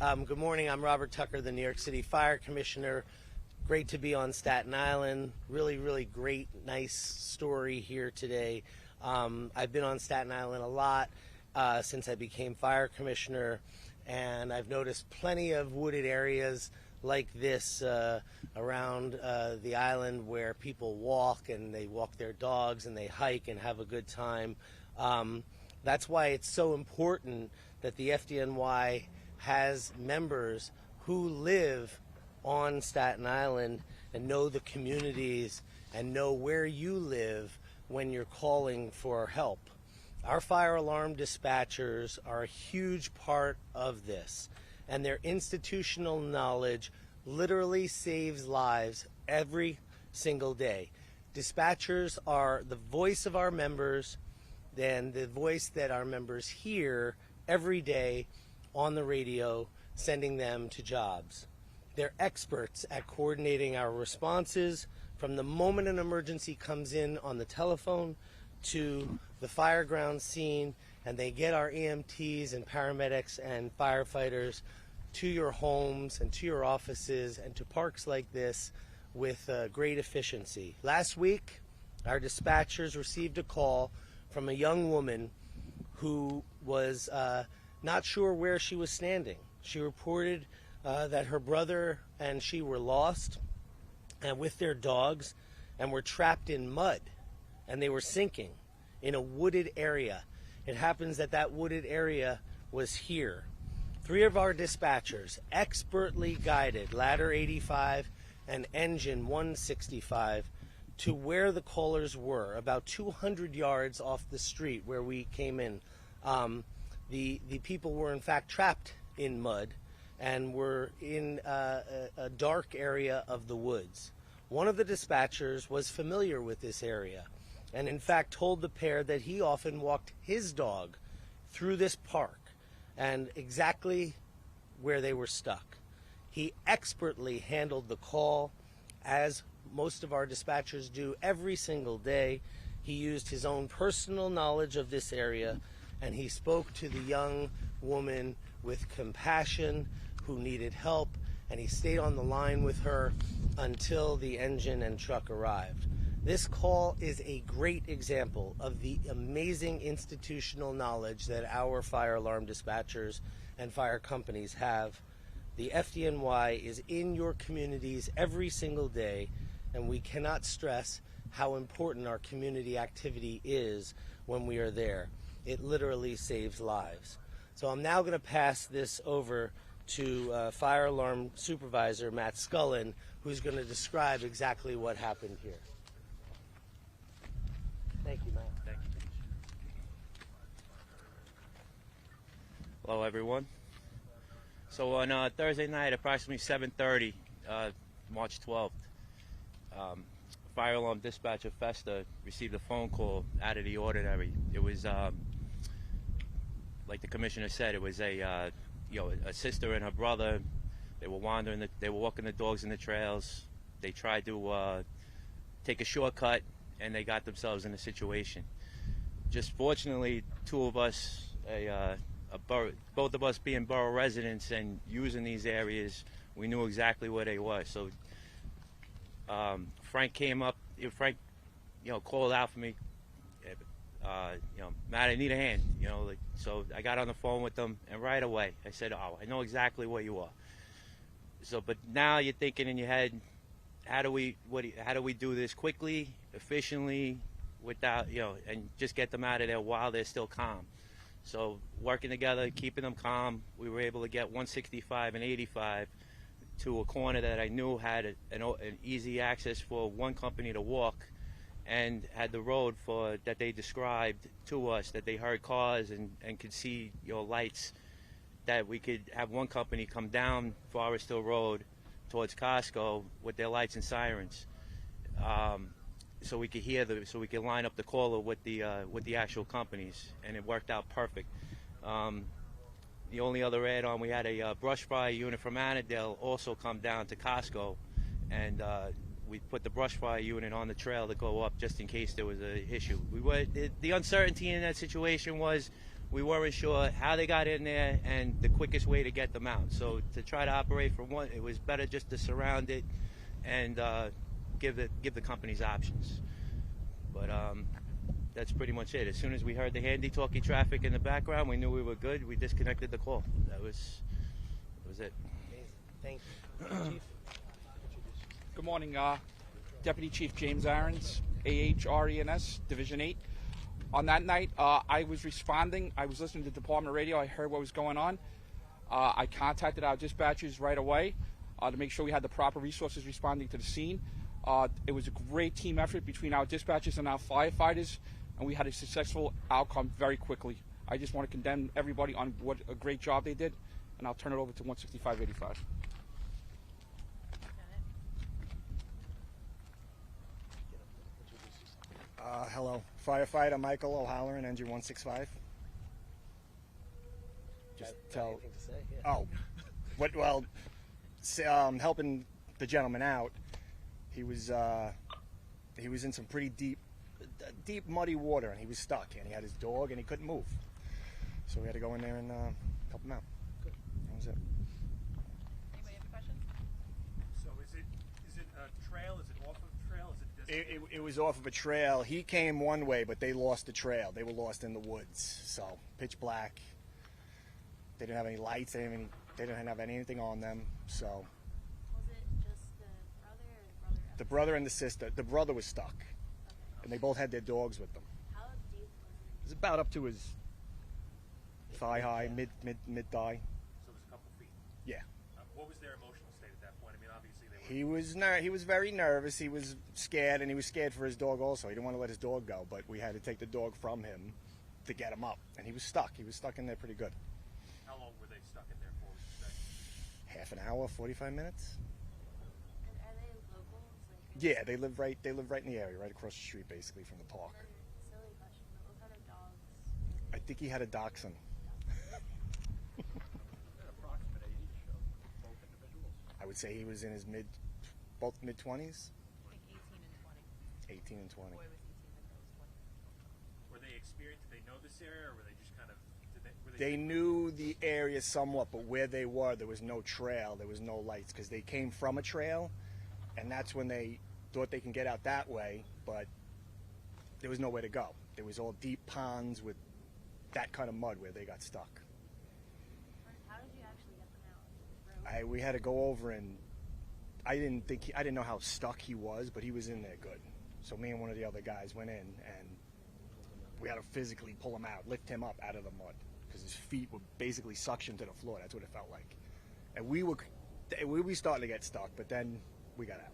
Good morning. I'm Robert Tucker, the New York City Fire Commissioner. Great to be on Staten Island. Really great, nice story here today. I've been on Staten Island a lot since I became Fire Commissioner, and I've noticed plenty of wooded areas like this around the island where people walk, and they walk their dogs and they hike and have a good time. That's why it's so important that the FDNY has members who live on Staten Island and know the communities and know where you live when you're calling for help. Our fire alarm dispatchers are a huge part of this, and their institutional knowledge literally saves lives every single day. Dispatchers are the voice of our members, and the voice that our members hear every day on the radio, sending them to jobs. They're experts at coordinating our responses from the moment an emergency comes in on the telephone to the fireground scene, and they get our EMTs and paramedics and firefighters to your homes and to your offices and to parks like this with great efficiency. Last week, our dispatchers received a call from a young woman who was not sure where she was standing. She reported that her brother and she were lost and with their dogs and were trapped in mud, and they were sinking in a wooded area. It happens that that wooded area was here. 3 of our dispatchers expertly guided Ladder 85 and Engine 165 to where the callers were, about 200 yards off the street where we came in. The people were in fact trapped in mud and were in a dark area of the woods. One of the dispatchers was familiar with this area and in fact told the pair that he often walked his dog through this park and exactly where they were stuck. He expertly handled the call, as most of our dispatchers do every single day. He used his own personal knowledge of this area, and he spoke to the young woman with compassion who needed help, and he stayed on the line with her until the engine and truck arrived. This call is a great example of the amazing institutional knowledge that our fire alarm dispatchers and fire companies have. The FDNY is in your communities every single day, and we cannot stress how important our community activity is when we are there. It literally saves lives. So I'm now going to pass this over to Fire Alarm Supervisor Matt Scullin, who's going to describe exactly what happened here. Thank you, Matt. Thank you. Hello, everyone. So on Thursday night, approximately 7:30, March 12th, Fire Alarm Dispatcher Festa received a phone call out of the ordinary. It was, like the commissioner said, it was a sister and her brother. They were walking the dogs in the trails. They tried to take a shortcut, and they got themselves in a situation. Just fortunately, 2 of us, both of us being borough residents and using these areas, we knew exactly where they were. So Frank came up. Frank, called out for me. Matt, I need a hand. So I got on the phone with them, and right away I said, "Oh, I know exactly where you are." So, but now you're thinking in your head, how do we do this quickly, efficiently, without and just get them out of there while they're still calm. So working together, keeping them calm, we were able to get 165 and 85 to a corner that I knew had an easy access for one company to walk, and had the road that they described to us, that they heard cars and could see lights, that we could have one company come down Forest Hill Road towards Costco with their lights and sirens, so we could hear so we could line up the caller with the actual companies, and it worked out perfect. The only other add-on, we had a brush fire unit from Annandale also come down to Costco, and we put the brush fire unit on the trail to go up just in case there was an issue. The uncertainty in that situation was we weren't sure how they got in there and the quickest way to get them out. So to try to operate from one, it was better just to surround it and give the companies options. But that's pretty much it. As soon as we heard the handy-talkie traffic in the background, we knew we were good. We disconnected the call. That was it. Amazing. Thank you. Chief? Good morning, Deputy Chief James Aarons, AHRENS, Division 8. On that night, I was responding. I was listening to department radio. I heard what was going on. I contacted our dispatchers right away to make sure we had the proper resources responding to the scene. It was a great team effort between our dispatchers and our firefighters, and we had a successful outcome very quickly. I just want to condemn everybody on what a great job they did, and I'll turn it over to 16585. Hello, Firefighter Michael O'Halloran, Engine 165. Just tell. Anything to say? Yeah. Oh, well, helping the gentleman out. He was in some pretty deep muddy water, and he was stuck, and he had his dog, and he couldn't move. So we had to go in there and help him out. Good. That was it. Anybody have a question? So is it a trail? Is it off of a trail? Is it designated? It was off of a trail. He came one way, but they lost the trail. They were lost in the woods, so pitch black. They didn't have any lights. They didn't have anything on them. So Was it just the brother or brother? the brother and the sister. The brother was stuck, Okay. and they both had their dogs with them. How deep was It was about up to his thigh high, mid thigh. So it was a couple feet. Yeah. What was their emotional state at that point? I mean, obviously they were. He was very nervous. He was scared, and he was scared for his dog also. He didn't want to let his dog go, but we had to take the dog from him to get him up, and he was stuck. He was stuck in there pretty good. How long were they stuck in there for? Would you say? Half an hour, 45 minutes. it? And are they locals? Like, Yeah, they live right in the area, right across the street, basically from the park. And then, silly question, but what kind of dogs? I think he had a dachshund. Approximate age of both individuals. I would say he was in his both mid 20s, I think 18 and 20. 18 and 20. Boy was 18, the girl was 20. Were they experienced? Did they know this area, or were they just kind of? They knew the area somewhat, but where they were, there was no trail, there was no lights, because they came from a trail, and that's when they thought they can get out that way, but there was nowhere to go. There was all deep ponds with that kind of mud where they got stuck. How did you actually get them out? Road? We had to go over, and I didn't know how stuck he was, but he was in there good. So me and one of the other guys went in, and we had to physically pull him out, lift him up out of the mud, because his feet were basically suctioned to the floor. That's what it felt like. And we were starting to get stuck, but then we got out.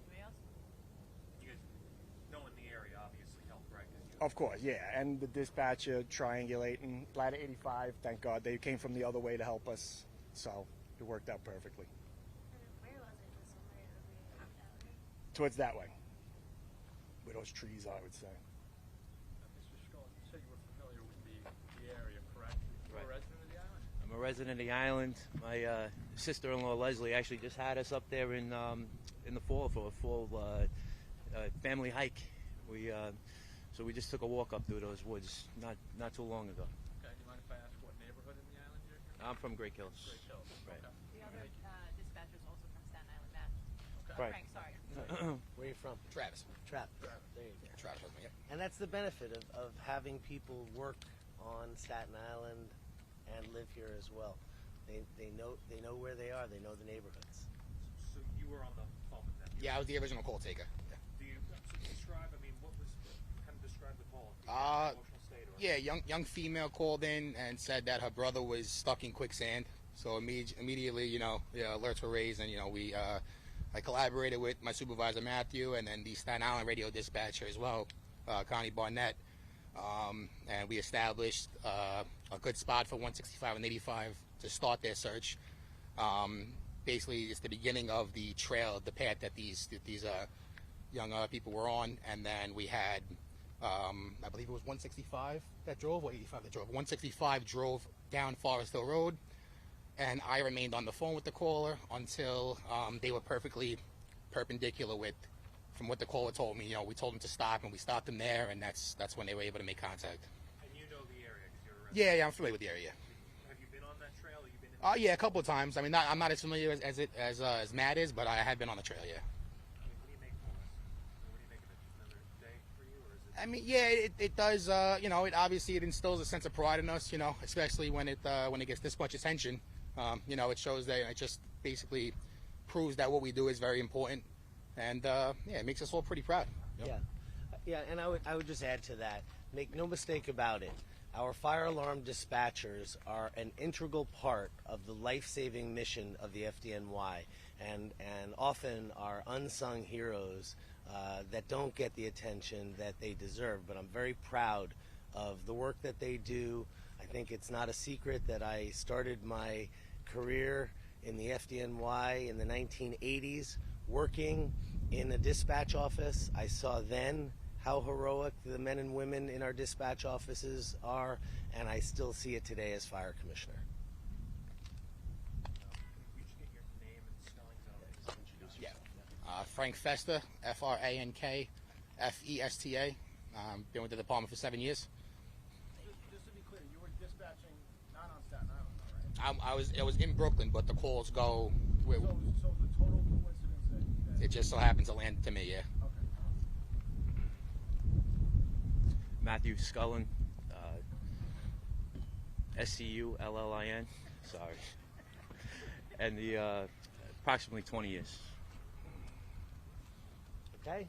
Anybody else? You guys knowing the area obviously helped, right? 'Cause you- Of course, yeah. And the dispatcher triangulating, Ladder 85, thank God. They came from the other way to help us, so it worked out perfectly. And where was it? Was somewhere over that way? Towards that way, where those trees are, I would say. Mr. Scull, you said you were familiar with the area, correct? You're Right. a resident of the island? I'm a resident of the island. My sister-in-law Leslie actually just had us up there in the fall for a full family hike. So we just took a walk up through those woods not too long ago. Okay. Do you mind if I ask what neighborhood in the island you're here? I'm from Great Hills. Great Hills. Right. Okay. The other dispatcher's also from Staten Island, Mass. Okay. Right. Frank, sorry. Where are you from? Travis. Trap. There you go. Travis, yep. And that's the benefit of having people work on Staten Island and live here as well. They know where they are. They know the neighborhoods. So you were on the phone with them? Yeah, I was the original call taker. Yeah. Do you describe? I mean, what kind of describe the call? Emotional state or? Yeah, young female called in and said that her brother was stuck in quicksand. So immediately, alerts were raised, and I collaborated with my supervisor Matthew, and then the Staten Island radio dispatcher as well, Connie Barnett, and we established a good spot for 165 and 85 to start their search. Basically, it's the beginning of the trail, the path that these young people were on, and then we had, I believe it was 165 that drove, or 85 that drove. 165 drove down Forest Hill Road, and I remained on the phone with the caller until they were perfectly perpendicular from what the caller told me. We told them to stop, and we stopped them there, and that's when they were able to make contact. And you know Yeah, I'm familiar with the area. Have you been on that trail? Or you been in Yeah, a couple of times. I mean, I'm not as familiar as Matt is, but I have been on the trail. Yeah. what do you make of all this? What do you make of it? Just another day for you, or is it? I mean, yeah, it does. You know, it obviously it instills a sense of pride in us. You know, especially when it gets this much attention. You know, it shows that it just basically proves that what we do is very important, and yeah, it makes us all pretty proud. Yep. Yeah, and I would just add to that. Make no mistake about it. Our fire alarm dispatchers are an integral part of the life-saving mission of the FDNY, and often are unsung heroes that don't get the attention that they deserve. But I'm very proud of the work that they do. I think it's not a secret that I started my career in the FDNY in the 1980s, working in a dispatch office. I saw then how heroic the men and women in our dispatch offices are, and I still see it today as fire commissioner. We should get your name and spelling out. Just introduce yourself. Frank Festa, Frank Festa. Been with the department for 7 years. Just to be clear, you were dispatching not on Staten Island, though, right? I was in Brooklyn, but the calls go. So the total coincidence that It just so happens to land to me. Yeah. okay. Matthew Scullin, Scullin. Sorry, and the approximately 20 years. Okay?